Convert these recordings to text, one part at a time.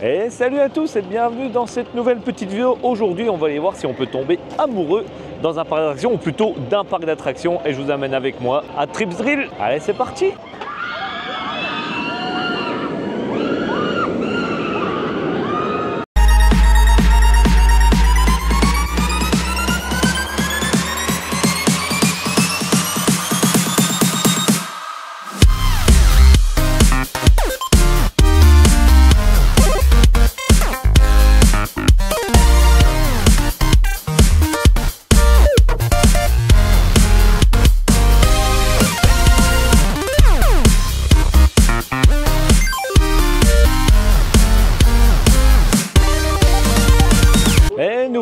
Et salut à tous et bienvenue dans cette nouvelle petite vidéo. Aujourd'hui, on va aller voir si on peut tomber amoureux dans un parc d'attractions ou plutôt d'un parc d'attractions. Et je vous amène avec moi à Tripsdrill. Allez, c'est parti!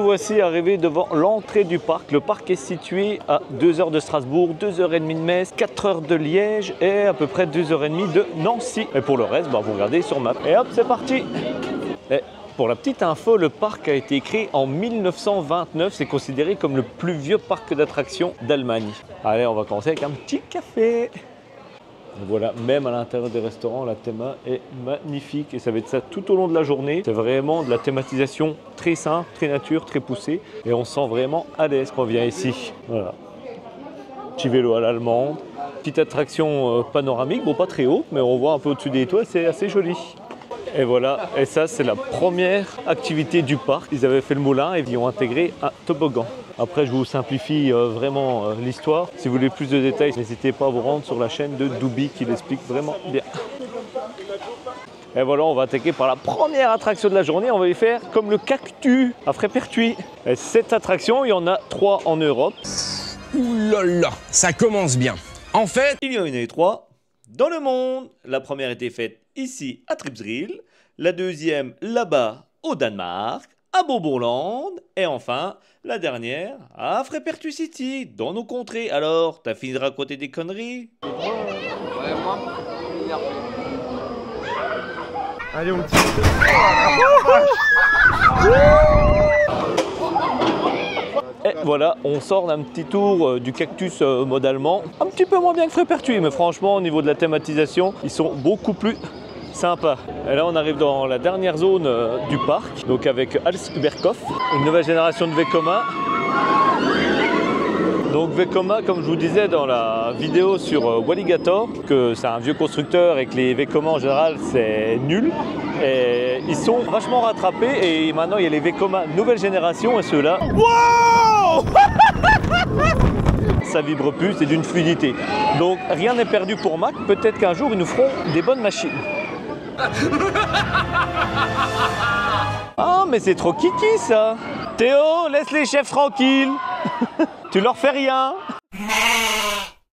Voici arrivé devant l'entrée du parc. Le parc est situé à 2 heures de Strasbourg, 2h30 de Metz, 4 heures de Liège et à peu près 2h30 de Nancy. Et pour le reste, vous regardez sur map. Et hop, c'est parti! Et pour la petite info, le parc a été créé en 1929. C'est considéré comme le plus vieux parc d'attractions d'Allemagne. Allez, on va commencer avec un petit café. Voilà, même à l'intérieur des restaurants, la théma est magnifique et ça va être ça tout au long de la journée. C'est vraiment de la thématisation très simple, très nature, très poussée et on se sent vraiment à l'aise quand on vient ici. Voilà, petit vélo à l'allemande, petite attraction panoramique, bon pas très haute mais on voit un peu au-dessus des toits, c'est assez joli. Et voilà, et ça c'est la première activité du parc. Ils avaient fait le moulin et ils ont intégré un toboggan. Après je vous simplifie vraiment l'histoire. Si vous voulez plus de détails, n'hésitez pas à vous rendre sur la chaîne de Doubi qui l'explique vraiment bien. Et voilà, on va attaquer par la première attraction de la journée. On va y faire comme le cactus à Frépertuis. Et cette attraction, il y en a 3 en Europe. Ouh là là, ça commence bien. En fait, il y en a 3 dans le monde. La première était faite ici à Tripsdrill, la deuxième là-bas au Danemark, à Bobonland, et enfin la dernière à Frépertuis City, dans nos contrées. Alors, t'as fini de raconter des conneries? Ouais, moi, énervé. Allez, on tire. Et voilà, on sort d'un petit tour du cactus mode allemand. Un petit peu moins bien que Frépertuis, mais franchement, au niveau de la thématisation, ils sont beaucoup plus sympa. Et là on arrive dans la dernière zone du parc, donc avec Hals Überkopf, une nouvelle génération de Vekoma. Donc Vekoma, comme je vous disais dans la vidéo sur Walligator, que c'est un vieux constructeur et que les Vekoma en général c'est nul. Et ils sont vachement rattrapés et maintenant il y a les Vekoma nouvelle génération et ceux-là, wow ça vibre plus, c'est d'une fluidité. Donc rien n'est perdu pour Mac, peut-être qu'un jour ils nous feront des bonnes machines. Ah mais c'est trop kiki ça. Théo, laisse les chefs tranquilles. Tu leur fais rien.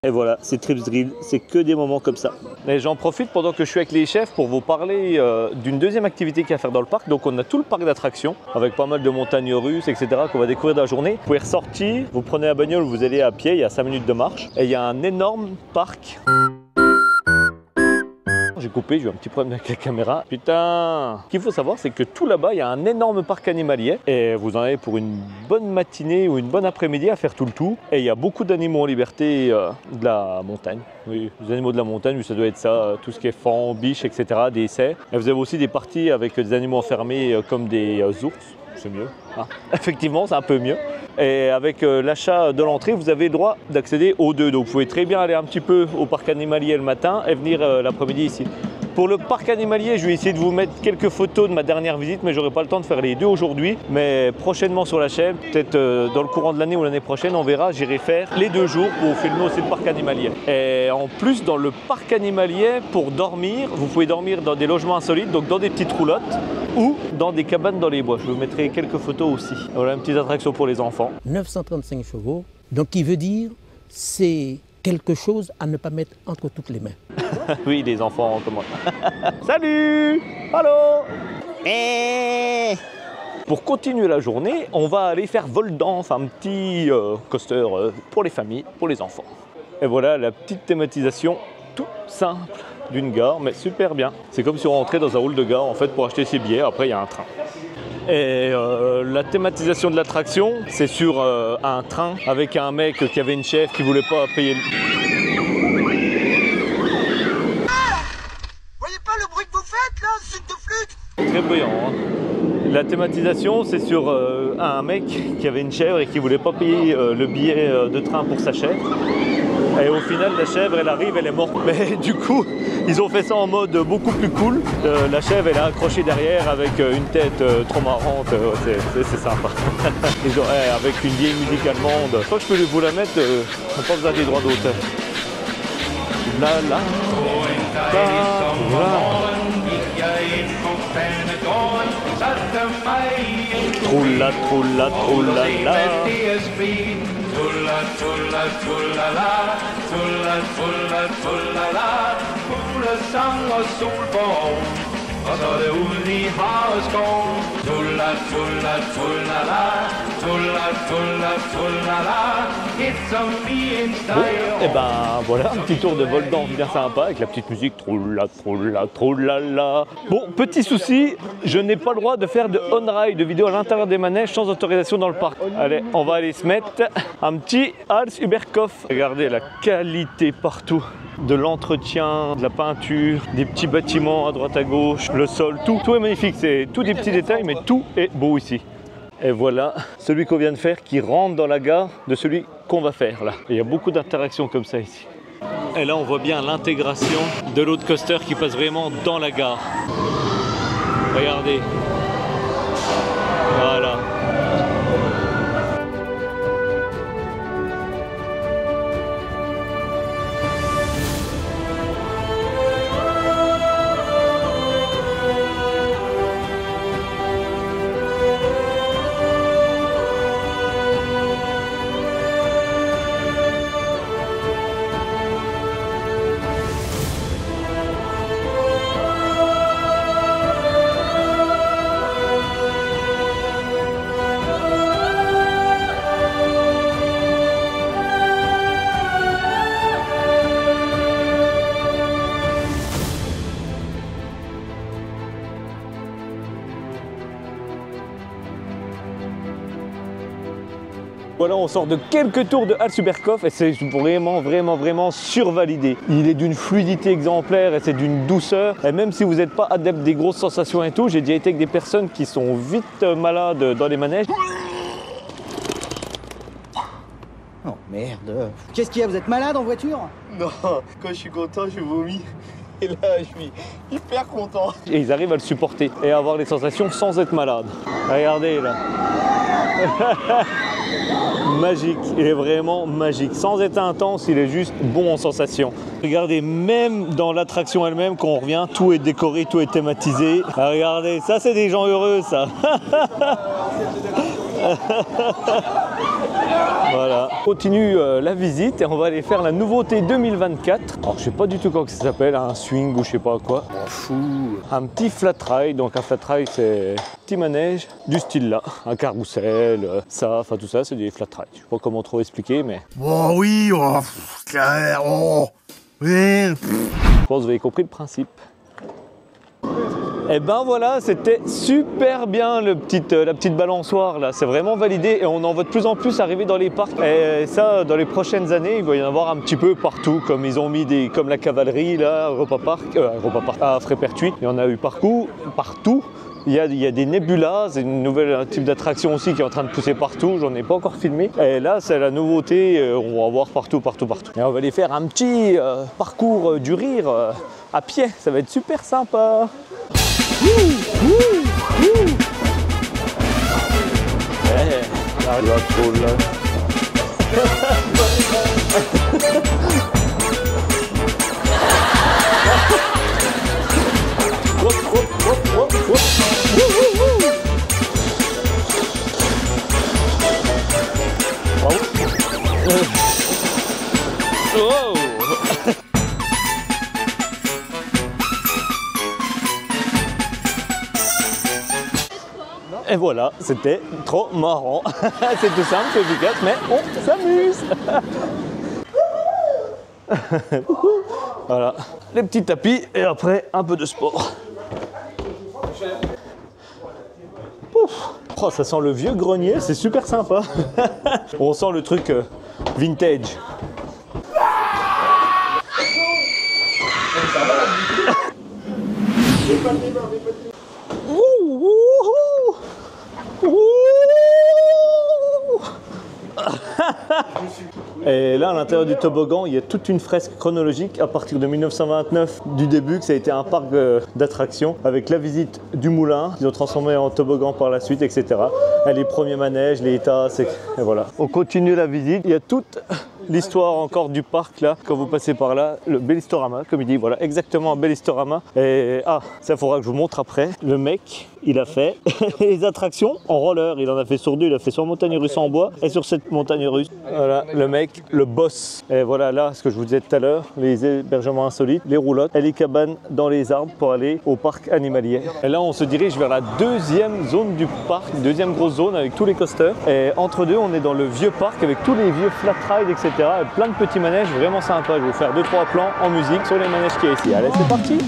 Et voilà, c'est Tripsdrill, c'est que des moments comme ça. Et j'en profite pendant que je suis avec les chefs pour vous parler d'une deuxième activité qu'il y a à faire dans le parc. Donc on a tout le parc d'attractions avec pas mal de montagnes russes, etc. qu'on va découvrir dans la journée. Vous pouvez ressortir, vous prenez la bagnole, vous allez à pied, il y a 5 minutes de marche. Et il y a un énorme parc. J'ai coupé, j'ai eu un petit problème avec la caméra. Putain! Ce qu'il faut savoir, c'est que tout là-bas, il y a un énorme parc animalier. Et vous en avez pour une bonne matinée ou une bonne après-midi à faire tout le tour. Et il y a beaucoup d'animaux en liberté de la montagne. Oui, les animaux de la montagne, ça doit être ça, tout ce qui est faon, biche, etc., des cerfs. Et vous avez aussi des parties avec des animaux enfermés comme des ours. C'est mieux. Ah. Effectivement, c'est un peu mieux. Et avec l'achat de l'entrée, vous avez le droit d'accéder aux deux. Donc vous pouvez très bien aller un petit peu au parc animalier le matin et venir l'après-midi ici. Pour le parc animalier, je vais essayer de vous mettre quelques photos de ma dernière visite, mais j'aurai pas le temps de faire les deux aujourd'hui. Mais prochainement sur la chaîne, peut-être dans le courant de l'année ou l'année prochaine, on verra, j'irai faire les 2 jours pour filmer aussi le parc animalier. Et en plus, dans le parc animalier, pour dormir, vous pouvez dormir dans des logements insolites, donc dans des petites roulottes ou dans des cabanes dans les bois. Je vous mettrai quelques photos aussi. Voilà une petite attraction pour les enfants. 935 chevaux, donc qui veut dire c'est quelque chose à ne pas mettre entre toutes les mains. Oui, les enfants en commande. Salut! Allô! Pour continuer la journée, on va aller faire vol danse, un petit coaster pour les familles, pour les enfants. Et voilà la petite thématisation tout simple d'une gare, mais super bien. C'est comme si on rentrait dans un hall de gare en fait pour acheter ses billets, après il y a un train. Et la thématisation de l'attraction, c'est sur un train avec un mec qui avait une chef qui voulait pas payer. Voyez pas le bruit que vous faites là, suite de flûte? très bruyant. Hein. La thématisation, c'est sur un mec qui avait une chèvre et qui voulait pas payer le billet de train pour sa chèvre. Et au final, la chèvre, elle arrive, elle est morte. Mais du coup, ils ont fait ça en mode beaucoup plus cool. La chèvre, elle est accrochée derrière avec une tête trop marrante. C'est sympa. Ils ont, avec une vieille musique allemande. Je crois que je peux vous la mettre, on n'a pas besoin des droits d'auteur. La la. Troula, troula, troula, la. Tulla, tulla, tulla, la. Tulla, tulla, tulla, la. Fuglesang og solform, og så er det ude i havets skov. Tulla, tulla, tulla, la. Tulla, tulla, tulla, la. It's a me in style. Et ben voilà, un petit tour de vol d'anse bien sympa avec la petite musique troula, troula, troula, la. Bon, petit souci, je n'ai pas le droit de faire de on-ride, de vidéo à l'intérieur des manèges sans autorisation dans le parc. Allez, on va aller se mettre un petit Hals Überkopf. Regardez la qualité partout. De l'entretien, de la peinture, des petits bâtiments à droite à gauche, le sol, tout est magnifique. C'est tous des petits détails, mais tout est beau ici. Et voilà celui qu'on vient de faire qui rentre dans la gare de celui qu'on va faire là. Et il y a beaucoup d'interactions comme ça ici. Et là on voit bien l'intégration de l'autre coaster qui passe vraiment dans la gare. Regardez. Voilà. Voilà, on sort de quelques tours de Hals Überkopf et c'est vraiment survalidé. Il est d'une fluidité exemplaire et c'est d'une douceur. Et même si vous n'êtes pas adepte des grosses sensations et tout, j'ai déjà été avec des personnes qui sont vite malades dans les manèges. Oh merde. Qu'est-ce qu'il y a? Vous êtes malade en voiture? Non, quand je suis content, je vomis. Et là, je suis hyper content. Et ils arrivent à le supporter et à avoir les sensations sans être malade. Regardez là. Magique, il est vraiment magique. Sans être intense, il est juste bon en sensation. Regardez, même dans l'attraction elle-même, quand on revient, tout est décoré, tout est thématisé. Ah, regardez, ça c'est des gens heureux, ça. Voilà. On continue la visite et on va aller faire la nouveauté 2024. Alors je sais pas du tout comment ça s'appelle, un swing ou je sais pas quoi. On fout. Un petit flat ride, donc un flat ride c'est un petit manège du style là. Un carrousel, ça, enfin tout ça c'est des flat rides. Je sais pas comment trop expliquer mais... Oh oui, oh, oui. Je pense que vous avez compris le principe. Et ben voilà, c'était super bien la petite balançoire là, c'est vraiment validé et on en voit de plus en plus arriver dans les parcs. Et ça, dans les prochaines années, il va y en avoir un petit peu partout, comme ils ont mis comme la cavalerie là, Europa Park à Frépertuis, il y en a eu partout. Il y a des nébulas, c'est une nouvelle type d'attraction aussi qui est en train de pousser partout, j'en ai pas encore filmé. Et là, c'est la nouveauté, on va voir partout. Et on va aller faire un petit parcours du rire à pied, ça va être super sympa. Et voilà, c'était trop marrant. C'est tout simple, c'est efficace, mais on s'amuse. Voilà, les petits tapis et après un peu de sport. Pouf. Oh, ça sent le vieux grenier, c'est super sympa. On sent le truc vintage. Ouh. Et là, à l'intérieur du toboggan, il y a toute une fresque chronologique à partir de 1929, du début, que ça a été un parc d'attractions, avec la visite du moulin, qu'ils ont transformé en toboggan par la suite, etc. Et les premiers manèges, les tasses, et voilà. On continue la visite. Il y a toute l'histoire encore du parc là, quand vous passez par là, le Bellistorama, comme il dit, voilà, exactement un Bellistorama. Et ça faudra que je vous montre après. Le mec, il a fait les attractions en roller, il en a fait sur 2, il a fait sur montagne russe en bois et sur cette montagne russe. Voilà, le mec, le boss. Et voilà là, ce que je vous disais tout à l'heure, les hébergements insolites, les roulottes et les cabanes dans les arbres pour aller au parc animalier. Et là, on se dirige vers la deuxième zone du parc, deuxième grosse zone avec tous les coasters. Et entre deux, on est dans le vieux parc avec tous les vieux flat rides, etc. Et plein de petits manèges vraiment sympas. Je vais vous faire 2-3 plans en musique sur les manèges qu'il y a ici. Allez, c'est parti!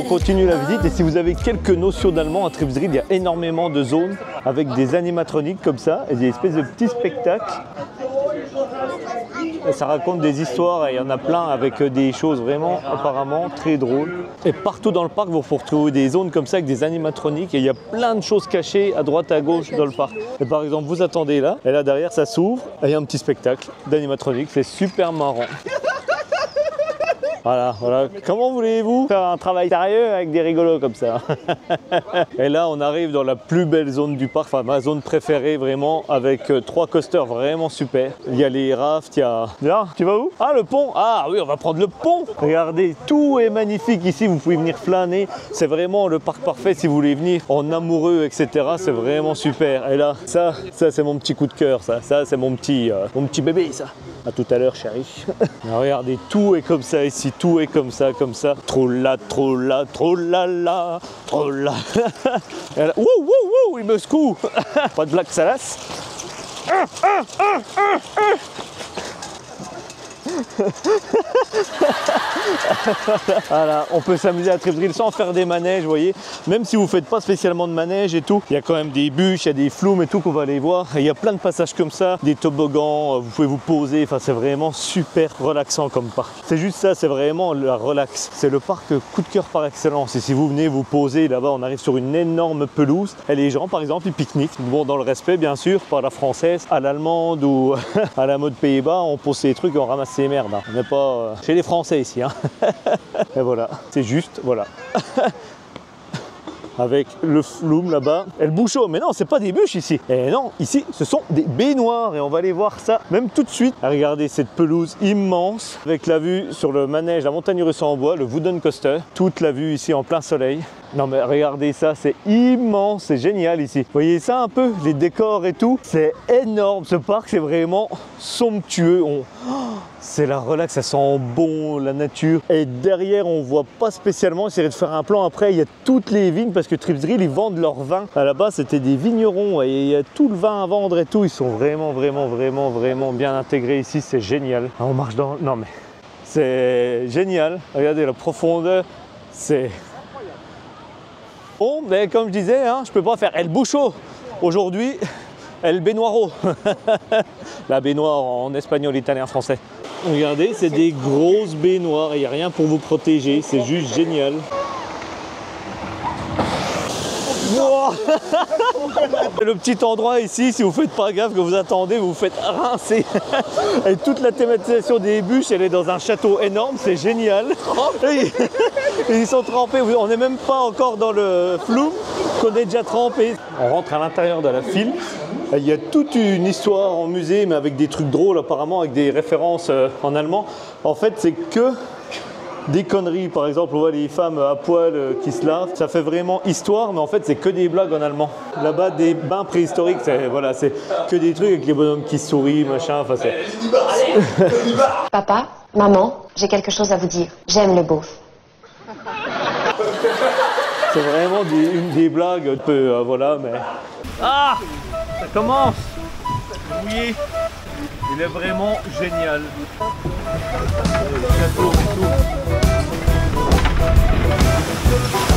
Continue la visite et si vous avez quelques notions d'allemand à Tripsdrill, il y a énormément de zones avec des animatroniques comme ça et des espèces de petits spectacles. Et ça raconte des histoires et il y en a plein avec des choses vraiment apparemment très drôles. Et partout dans le parc, vous retrouvez des zones comme ça avec des animatroniques et il y a plein de choses cachées à droite à gauche dans le parc. Et par exemple, vous attendez là et là derrière ça s'ouvre et il y a un petit spectacle d'animatronique, c'est super marrant. Voilà, voilà. Comment voulez-vous faire un travail sérieux avec des rigolos comme ça? Et là, on arrive dans la plus belle zone du parc, enfin ma zone préférée vraiment, avec 3 coasters vraiment super. Il y a les rafts, il y a... Là, tu vas où? Ah, le pont! Ah oui, on va prendre le pont! Regardez, tout est magnifique ici, vous pouvez venir flâner. C'est vraiment le parc parfait si vous voulez venir en amoureux, etc. C'est vraiment super. Et là, ça c'est mon petit coup de cœur, ça c'est mon petit bébé, ça. À tout à l'heure, chérie. Regardez, tout est comme ça ici, tout est comme ça, comme ça. Trop là, trop là, trop là, là, trop là. Et là, wouh, wouh, wouh, il me secoue. Pas de blague salace. Voilà, on peut s'amuser à Tripsdrill sans faire des manèges, vous voyez. Même si vous ne faites pas spécialement de manège et tout, il y a quand même des bûches, il y a des flumes et tout qu'on va aller voir. Et il y a plein de passages comme ça, des toboggans, vous pouvez vous poser. Enfin, c'est vraiment super relaxant comme parc. C'est juste ça, c'est vraiment la relax. C'est le parc coup de cœur par excellence. Et si vous venez vous poser là-bas, on arrive sur une énorme pelouse. Et les gens, par exemple, ils pique-niquent. Bon, dans le respect, bien sûr, pas à la française, à l'allemande ou à la mode Pays-Bas, on pose ces trucs et on ramasse ces merdes. On n'est pas chez les Français ici. Hein. Et voilà, c'est juste, voilà. Avec le flume là-bas et le bouchon. Mais non, c'est pas des bûches ici. Et non, ici, ce sont des baignoires et on va aller voir ça même tout de suite. Regardez cette pelouse immense avec la vue sur le manège, la montagne russe en bois, le Wooden Coaster. Toute la vue ici en plein soleil. Non mais regardez ça, c'est immense, c'est génial ici. Vous voyez ça un peu, les décors et tout, c'est énorme. Ce parc, c'est vraiment somptueux. C'est la relax, ça sent bon, la nature. Et derrière, on voit pas spécialement. J'essaierai de faire un plan après. Il y a toutes les vignes parce que Tripsdrill, ils vendent leur vin. À la base, c'était des vignerons et il y a tout le vin à vendre et tout. Ils sont vraiment bien intégrés ici. C'est génial. On marche dans... Non mais c'est génial. Regardez la profondeur. C'est... Bon, mais comme je disais, hein, je peux pas faire El Bucho aujourd'hui, El Baignoiro. La baignoire en espagnol, italien, français. Regardez, c'est des grosses baignoires et il n'y a rien pour vous protéger, c'est juste génial. Wow. Le petit endroit ici, si vous faites pas gaffe que vous attendez, vous vous faites rincer. Et toute la thématisation des bûches, elle est dans un château énorme, c'est génial. Ils sont trempés, on n'est même pas encore dans le flou, qu'on est déjà trempé. On rentre à l'intérieur de la file. Il y a toute une histoire en musée, mais avec des trucs drôles apparemment, avec des références en allemand. En fait, c'est que des conneries. Par exemple, on voit les femmes à poil qui se lavent. Ça fait vraiment histoire, mais en fait, c'est que des blagues en allemand. Là-bas, des bains préhistoriques, c'est voilà, c'est que des trucs avec les bonhommes qui sourient, machin. Enfin, c'est... Papa, maman, j'ai quelque chose à vous dire. J'aime le beauf. C'est vraiment une des blagues, un peu, voilà, mais... Ah, ça commence. Oui, il est vraiment génial. Le château et tout.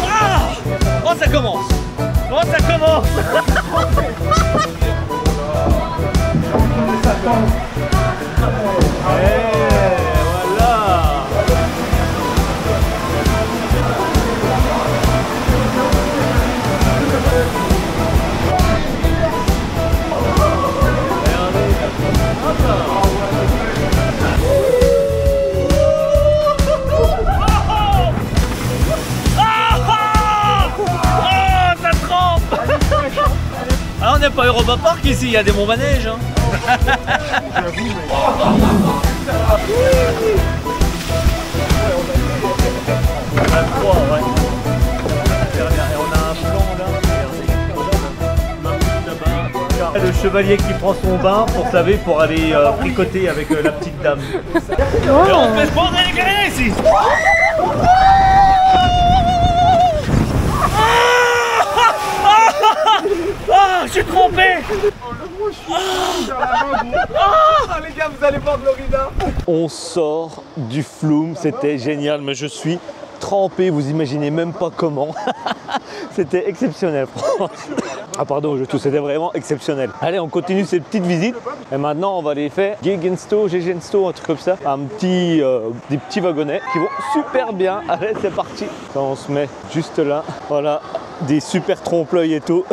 Ah, oh, ça commence. Oh, ça commence. Ah, on n'est pas Europa Park ici, il y a des bons manèges. Hein. On a trois, ouais. Et on a un plan là. Le chevalier qui prend son bain pour aller fricoter avec la petite dame. Et on fait se prendre les grenades ici. Ah, je suis trompé. Les gars, vous allez voir Florida. On sort du Flume, c'était génial, mais je suis trempé, vous imaginez même pas comment. C'était exceptionnel, franchement. Ah pardon, c'était vraiment exceptionnel. Allez, on continue cette petite visite. Et maintenant, on va aller faire Gegensto, un truc comme ça. Des petits wagonnets qui vont super bien. Allez, c'est parti. Ça, on se met juste là. Voilà, des super trompe-l'œil et tout.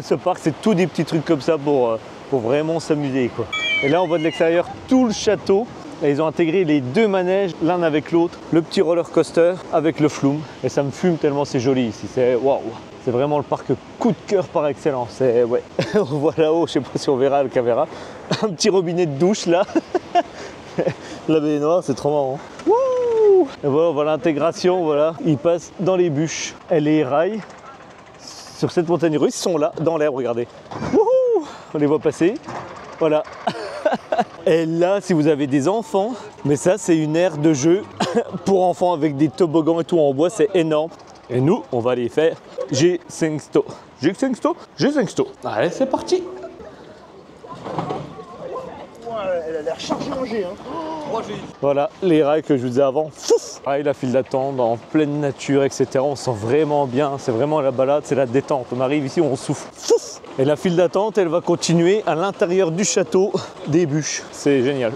Ce parc, c'est tout des petits trucs comme ça pour vraiment s'amuser, quoi. Et là, on voit de l'extérieur tout le château. Et ils ont intégré les deux manèges l'un avec l'autre, le petit roller coaster avec le Flume. Et ça me fume tellement c'est joli ici. C'est waouh, c'est vraiment le parc coup de cœur par excellence. C'est ouais. On voit là-haut, je sais pas si on verra le caméra, un petit robinet de douche là. La baignoire, c'est trop marrant. Wouh. Et voilà, on voit l'intégration, voilà. Ils passent dans les bûches. Et les rails sur cette montagne russe sont là, dans l'air, regardez. Wouhou. On les voit passer. Voilà. Et là, si vous avez des enfants, mais ça, c'est une aire de jeu pour enfants avec des toboggans et tout en bois, c'est énorme. Et nous, on va aller faire Gegensto. Allez, c'est parti. Elle a l'air chargée en G, hein. Voilà, les rails que je vous disais avant. Rail, la file d'attente en pleine nature, etc. On sent vraiment bien, c'est vraiment la balade, c'est la détente. On arrive ici, on souffle. Et la file d'attente, elle va continuer à l'intérieur du château des bûches. C'est génial.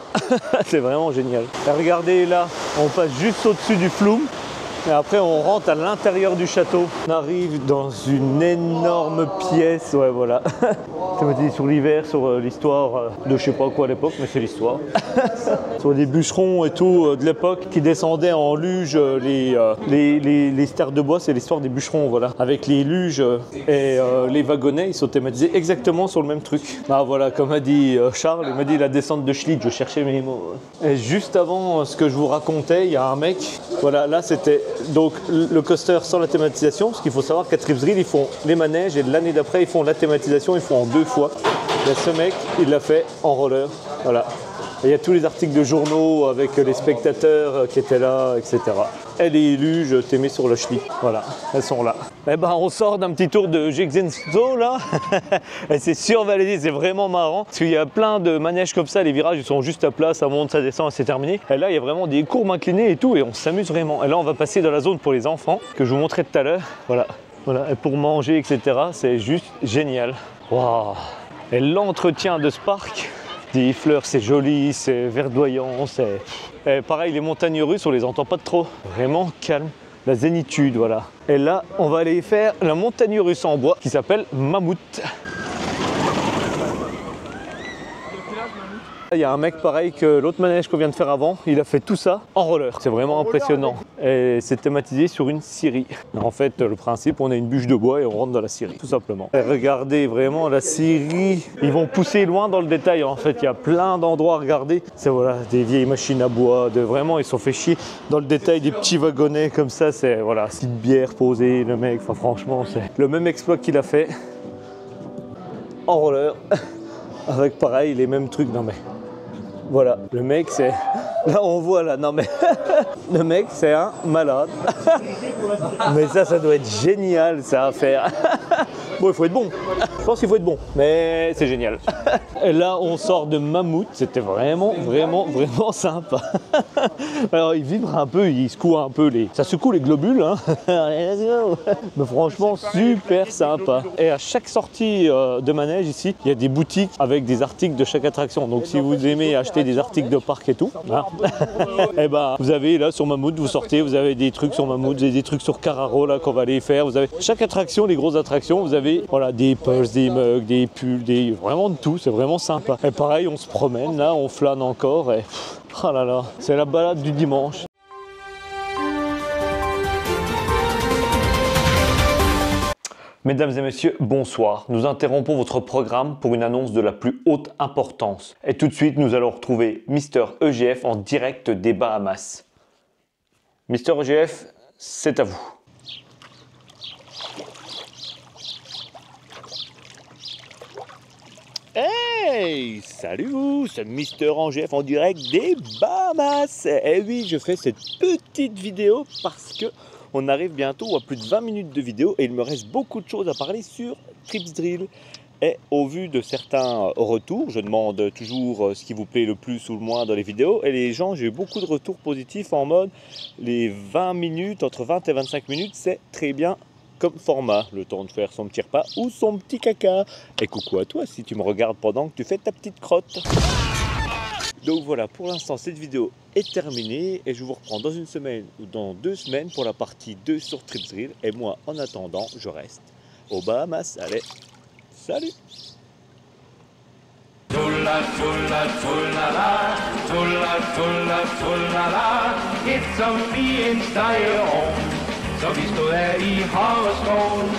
C'est vraiment génial. Et regardez là, on passe juste au-dessus du Flume. Et après, on rentre à l'intérieur du château. On arrive dans une énorme pièce. Ouais, voilà. Ça m'a dit sur l'hiver, sur l'histoire de je sais pas quoi à l'époque, mais c'est l'histoire. Sur des bûcherons et tout de l'époque qui descendaient en luge les stères de bois. C'est l'histoire des bûcherons, voilà. Avec les luges et les wagonnets, ils sont thématisés exactement sur le même truc. Ah voilà, comme a dit Charles, il m'a dit la descente de Schlitz. Je cherchais mes mots. Et juste avant ce que je vous racontais, il y a un mec. Voilà, là c'était donc le coaster sans la thématisation, parce qu'il faut savoir qu'à Tripsdrill, ils font les manèges et l'année d'après, ils font la thématisation, ils font en 2 fois. Il y a ce mec, il l'a fait en roller, voilà. Et il y a tous les articles de journaux avec les spectateurs qui étaient là, etc. Et les luges, t'es mis sur le Schlitz, voilà, elles sont là. Eh ben, on sort d'un petit tour de Gegensto là, et c'est survalidé, c'est vraiment marrant, parce qu'il y a plein de manèges comme ça, les virages ils sont juste à plat, ça monte, ça descend et c'est terminé. Et là, il y a vraiment des courbes inclinées et tout, et on s'amuse vraiment. Et là, on va passer dans la zone pour les enfants, que je vous montrais tout à l'heure, voilà. Voilà, et pour manger, etc., c'est juste génial. Waouh. Et l'entretien de ce parc, des fleurs, c'est joli, c'est verdoyant, c'est... Et pareil, les montagnes russes, on les entend pas trop. Vraiment calme. la zénitude, voilà. Et là, on va aller faire la montagne russe en bois qui s'appelle Mammouth. Il y a un mec pareil que l'autre manège qu'on vient de faire avant, il a fait tout ça en roller. C'est vraiment impressionnant. Et c'est thématisé sur une scierie. En fait, le principe, on a une bûche de bois et on rentre dans la scierie, tout simplement. Et regardez vraiment la scierie. Ils vont pousser loin dans le détail. En fait, il y a plein d'endroits à regarder. C'est voilà, des vieilles machines à bois. Vraiment, ils sont fait chier dans le détail des petits wagonnets comme ça. C'est voilà, petite bière posée, le mec. Enfin, franchement, c'est le même exploit qu'il a fait en roller. Avec pareil, les mêmes trucs. Non mais... Voilà, le mec c'est... Là on voit là, non mais... Le mec c'est un malade. Mais ça doit être génial ça à faire. Bon, il faut être bon. Je pense qu'il faut être bon, mais c'est génial. Et là on sort de Mammouth, c'était vraiment sympa. Alors il vibre un peu, il secoue un peu les... Ça secoue les globules, hein. Mais franchement super sympa. Et à chaque sortie de manège ici, il y a des boutiques avec des articles de chaque attraction. Donc si vous aimez acheter des articles de parc et tout, hein, et ben vous avez là sur Mammouth, vous sortez, vous avez des trucs sur Mammouth, vous avez des trucs sur Carraro là qu'on va aller faire. Vous avez chaque attraction, les grosses attractions, vous avez voilà des pulls, des mugs, des pulls, vraiment de tout. C'est vraiment sympa. Et pareil, on se promène là, on flâne encore et oh là là, c'est la balade du dimanche. Mesdames et messieurs, bonsoir. Nous interrompons votre programme pour une annonce de la plus haute importance. Et tout de suite, nous allons retrouver Mister EGF en direct des Bahamas. Mister EGF, c'est à vous. Hey, salut vous, c'est Mister EGF en direct des Bahamas. Et oui, je fais cette petite vidéo parce que on arrive bientôt à plus de 20 minutes de vidéo et il me reste beaucoup de choses à parler sur Trips Drill. Et au vu de certains retours, je demande toujours ce qui vous plaît le plus ou le moins dans les vidéos. Et les gens, j'ai eu beaucoup de retours positifs en mode les 20 minutes, entre 20 et 25 minutes, c'est très bien comme format. Le temps de faire son petit repas ou son petit caca. Et coucou à toi si tu me regardes pendant que tu fais ta petite crotte. Donc voilà, pour l'instant, cette vidéo est terminée et je vous reprends dans une semaine ou dans 2 semaines pour la partie 2 sur Trips Drill. Et moi, en attendant, je reste aux Bahamas. Allez, salut! Tulla, tulla, tulla la, tulla, tulla, tulla la, it's a me in style home, så vi står der i Havreskoven.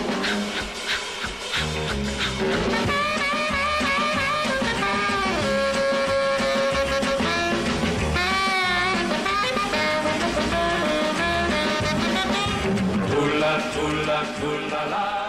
Tulla, tulla, tulla la.